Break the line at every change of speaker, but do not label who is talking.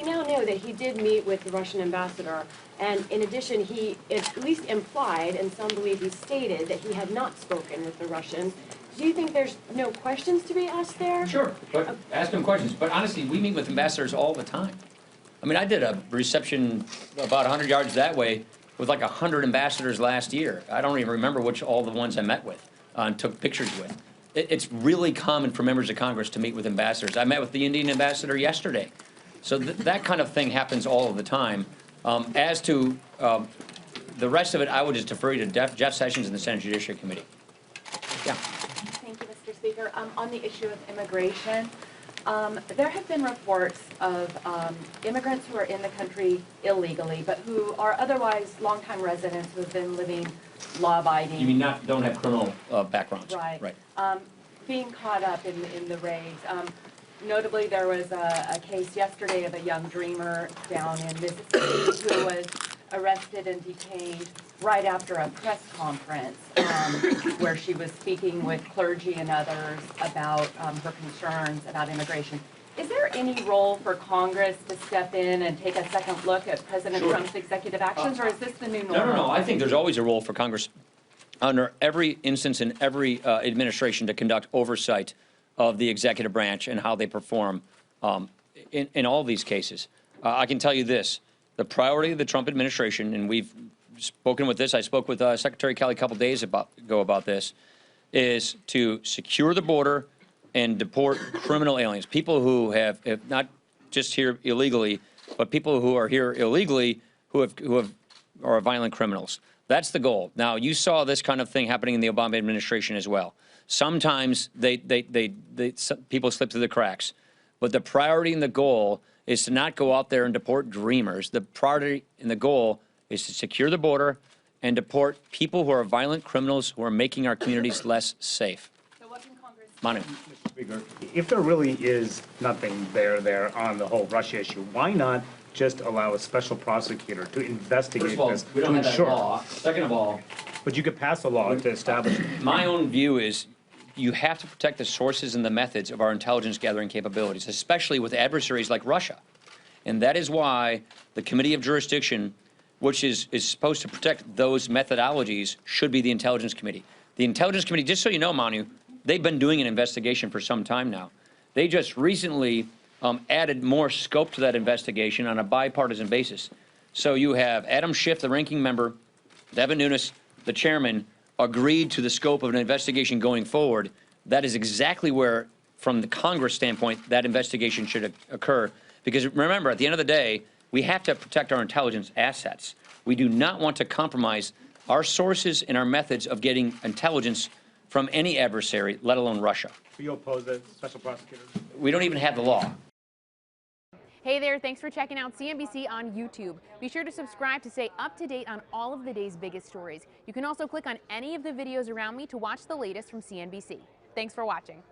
now know that he did meet with the Russian ambassador, and in addition, he at least implied, and some believe he stated, that he had not spoken with the Russians. Do you think there's no questions to be asked there?
Sure, but ask them questions. But honestly, we meet with ambassadors all the time. I mean, I did a reception about 100 yards that way with like 100 ambassadors last year. I don't even remember which all the ones I met with and took pictures with. It's really common for members of Congress to meet with ambassadors. I met with the Indian ambassador yesterday. So that kind of thing happens all of the time. As to the rest of it, I would just defer you to Jeff Sessions and the Senate Judiciary Committee. Yeah.
Thank you, Mr. Speaker. On the issue of immigration, there have been reports of immigrants who are in the country illegally, but who are otherwise longtime residents who have been living law-abiding.
You mean don't have criminal backgrounds?
Right.
Right.
Being caught up in the raids. Notably, there was a case yesterday of a young dreamer down in Mississippi who was arrested and detained right after a press conference where she was speaking with clergy and others about her concerns about immigration. Is there any role for Congress to step in and take a second look at President Trump's executive actions, or is this the new normal?
No. I think there's always a role for Congress under every instance in every administration to conduct oversight of the executive branch and how they perform in all these cases. I can tell you this. The priority of the Trump administration, and we've spoken with this, I spoke with Secretary Kelly a couple days ago about this, is to secure the border and deport criminal aliens, people who have not just here illegally, but people who are here illegally who are violent criminals. That's the goal. Now, you saw this kind of thing happening in the Obama administration as well. Sometimes people slip through the cracks, but the priority and the goal is to not go out there and deport dreamers. The priority and the goal is to secure the border and deport people who are violent criminals who are making our communities less safe.
So what can Congress do?
Manu.
Mr. Speaker, if there really is nothing there on the whole Russia issue, why not just allow a special prosecutor to investigate this
We don't
to
have that
ensure?
law. Second of all,
But you could pass a law to establish.
my own view is you have to protect the sources and the methods of our intelligence gathering capabilities, especially with adversaries like Russia. And that is why the Committee of Jurisdiction, which is supposed to protect those methodologies, should be the Intelligence Committee. The Intelligence Committee, just so you know, Manu, they've been doing an investigation for some time now. They just recently added more scope to that investigation on a bipartisan basis. So you have Adam Schiff, the ranking member, Devin Nunes, the chairman, agreed to the scope of an investigation going forward. That is exactly where, from the Congress standpoint, that investigation should occur. Because remember, at the end of the day, we have to protect our intelligence assets. We do not want to compromise our sources and our methods of getting intelligence from any adversary, let alone Russia.
Do you oppose a special prosecutor?
We don't even have the law.
Hey there, thanks for checking out CNBC on YouTube. Be sure to subscribe to stay up to date on all of the day's biggest stories. You can also click on any of the videos around me to watch the latest from CNBC. Thanks for watching.